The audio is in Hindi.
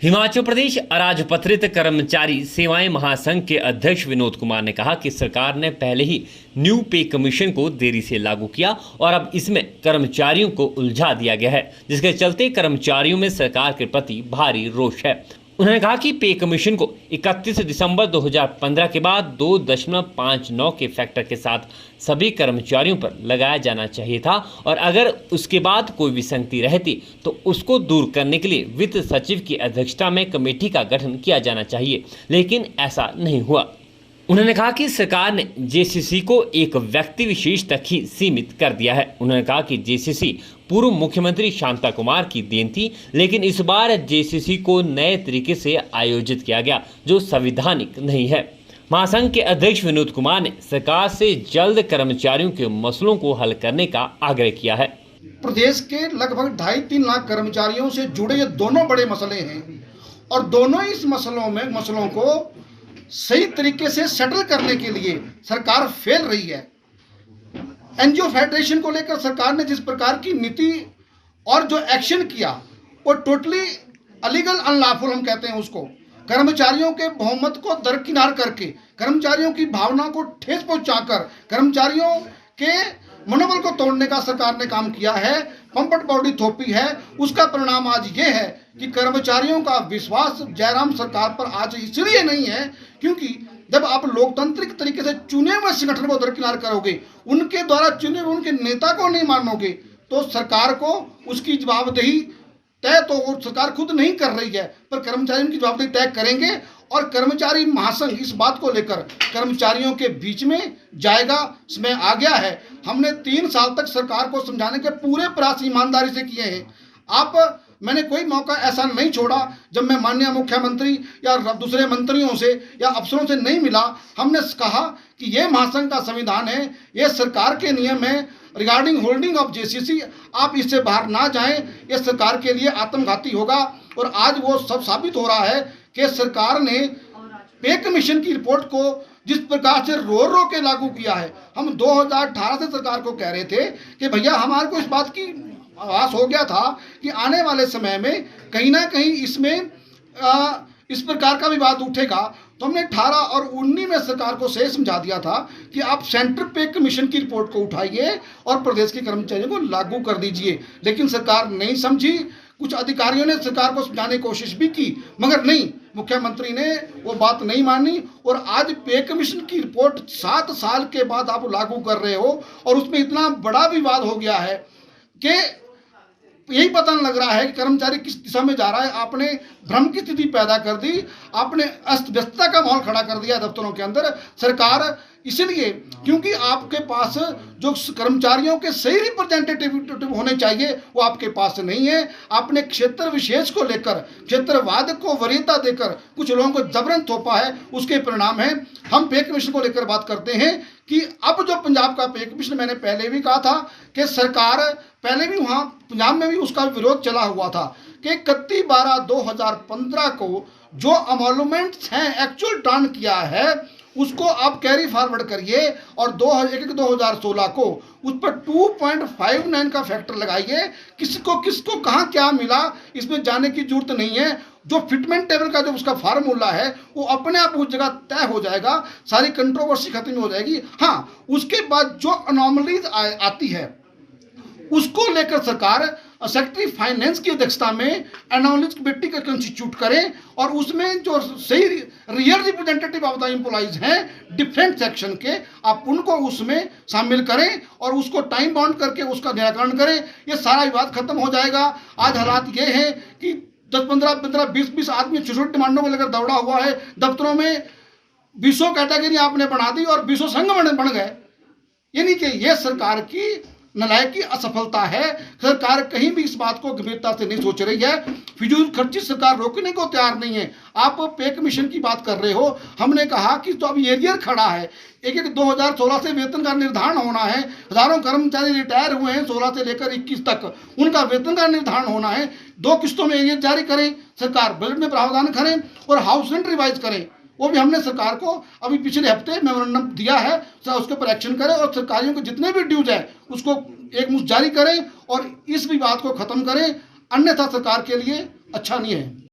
हिमाचल प्रदेश अराजपत्रित कर्मचारी सेवाएं महासंघ के अध्यक्ष विनोद कुमार ने कहा कि सरकार ने पहले ही न्यू पे कमीशन को देरी से लागू किया और अब इसमें कर्मचारियों को उलझा दिया गया है, जिसके चलते कर्मचारियों में सरकार के प्रति भारी रोष है। उन्होंने कहा कि पे कमीशन को 31 दिसंबर 2015 के बाद 2.59 के फैक्टर के साथ सभी कर्मचारियों पर लगाया जाना चाहिए था और अगर उसके बाद कोई विसंगति रहती तो उसको दूर करने के लिए वित्त सचिव की अध्यक्षता में कमेटी का गठन किया जाना चाहिए, लेकिन ऐसा नहीं हुआ। उन्होंने कहा कि सरकार ने जेसीसी को एक व्यक्ति विशेष तक ही सीमित कर दिया है। उन्होंने कहा कि जेसीसी पूर्व मुख्यमंत्री शांता कुमार की देन थी, लेकिन इस बार जेसीसी को नए तरीके से आयोजित किया गया जो संवैधानिक नहीं है। महासंघ के अध्यक्ष विनोद कुमार ने सरकार से जल्द कर्मचारियों के मसलों को हल करने का आग्रह किया है। प्रदेश के लगभग 2.5-3 लाख कर्मचारियों से जुड़े ये दोनों बड़े मसले हैं और दोनों इस मसलों को सही तरीके से सेटल करने के लिए सरकार फेल रही है। एनजीओ फेडरेशन को लेकर सरकार ने जिस प्रकार की नीति और जो एक्शन किया वो टोटली अलीगल अनलॉफुल हम कहते हैं उसको। कर्मचारियों के बहुमत को दरकिनार करके, कर्मचारियों की भावना को ठेस पहुंचाकर, कर्मचारियों के मनोबल को तोड़ने का सरकार ने काम किया है, पंपट बॉडी थोपी है। उसका परिणाम आज ये है कि कर्मचारियों का विश्वास जयराम सरकार पर आज इसलिए नहीं है क्योंकि जब आप लोकतांत्रिक तरीके से चुने हुए संगठन को दरकिनार करोगे, उनके द्वारा चुने हुए उनके नेता को नहीं मानोगे, तो सरकार को उसकी जवाबदेही तय तो सरकार खुद नहीं कर रही है, पर कर्मचारी उनकी जवाबदेही तय करेंगे और कर्मचारी महासंघ इस बात को लेकर कर्मचारियों के बीच में जाएगा। समय आ गया है। हमने 3 साल तक सरकार को समझाने के पूरे प्रयास ईमानदारी से किए हैं। मैंने कोई मौका ऐसा नहीं छोड़ा जब मैं माननीय मुख्यमंत्री या दूसरे मंत्रियों से या अफसरों से नहीं मिला। हमने कहा कि ये महासंघ का संविधान है, ये सरकार के नियम है रिगार्डिंग होल्डिंग ऑफ जेसीसी, आप इससे बाहर ना जाएं, ये सरकार के लिए आत्मघाती होगा। और आज वो सब साबित हो रहा है कि सरकार ने पे कमीशन की रिपोर्ट को जिस प्रकार से रो के लागू किया है। हम 2018 से सरकार को कह रहे थे कि भैया हमारे को इस बात की आभास हो गया था कि आने वाले समय में कहीं ना कहीं इसमें इस प्रकार का विवाद उठेगा, तो हमने 18 और 19 में सरकार को सही समझा दिया था कि आप सेंट्रल पे कमीशन की रिपोर्ट को उठाइए और प्रदेश के कर्मचारियों को लागू कर दीजिए। लेकिन सरकार नहीं समझी। कुछ अधिकारियों ने सरकार को समझाने की कोशिश भी की, मगर नहीं, मुख्यमंत्री ने वो बात नहीं मानी और आज पे कमीशन की रिपोर्ट 7 साल के बाद आप लागू कर रहे हो और उसमें इतना बड़ा विवाद हो गया है कि यही पता नहीं लग रहा है कि कर्मचारी किस दिशा में जा रहा है। आपने भ्रम की स्थिति पैदा कर दी, आपने अस्त व्यस्तता का माहौल खड़ा कर दिया दफ्तरों के अंदर। सरकार इसलिए क्योंकि आपके पास जो कर्मचारियों के सही रिप्रेजेंटेटिव होने चाहिए वो आपके पास नहीं है। आपने क्षेत्र विशेष को लेकर, क्षेत्रवाद को वरीयता देकर कुछ लोगों को जबरन थोपा है, उसके परिणाम है। हम पे कमीशन को लेकर बात करते हैं कि अब जो पंजाब का पे कमीशन, मैंने पहले भी कहा था कि सरकार पहले भी वहाँ पंजाब में भी उसका विरोध चला हुआ था कि 31/12/2015 को जो अमोलमेंट्स हैं एक्चुअल टर्न किया है उसको आप कैरी फॉरवर्ड करिए और 2016 को उस पर 2.59 का फैक्टर लगाइए। किसको कहाँ क्या मिला इसमें जाने की जरूरत नहीं है। जो फिटमेंट टेबल का जो उसका फार्मूला है वो अपने आप उस जगह तय हो जाएगा, सारी कंट्रोवर्सी खत्म हो जाएगी। हाँ, उसके बाद जो अनोमलीज आती है उसको लेकर सरकार सेक्रेटरी फाइनेंस की अध्यक्षता में एनालिस्ट कमेटी का कंस्टिट्यूट करें और उसमें जो सही real representative of the employees हैं डिफरेंट सेक्शन के, आप उनको उसमें शामिल करें और उसको टाइम बाउंड करके उसका निराकरण करें। ये सारा विवाद खत्म हो जाएगा। आज हालात ये हैं कि 10-15, 20 आदमी छोटी डिमांडों में लेकर दौड़ा हुआ है। दफ्तरों में 20 कैटेगरी आपने बना दी और 20 संघ बन गए। यानी कि ये सरकार की नालायकी असफलता है। सरकार कहीं भी इस बात को गंभीरता से नहीं सोच रही है। फिजूल खर्ची सरकार रोकने को तैयार नहीं है। आप पे कमीशन की बात कर रहे हो, हमने कहा कि तो अब एरियर खड़ा है। एक 2016 से वेतन का निर्धारण होना है। हजारों कर्मचारी रिटायर हुए हैं 16 से लेकर 21 तक, उनका वेतन का निर्धारण होना है। 2 किस्तों में एरियर जारी करें, सरकार बजट में प्रावधान करें और हाउस रेंट रिवाइज करें। वो भी हमने सरकार को अभी पिछले हफ्ते मेमोरेंडम दिया है, उसके ऊपर एक्शन करें और सरकारियों के जितने भी ड्यूज है उसको एक मुश्त जारी करें और इस विवाद को खत्म करें, अन्यथा सरकार के लिए अच्छा नहीं है।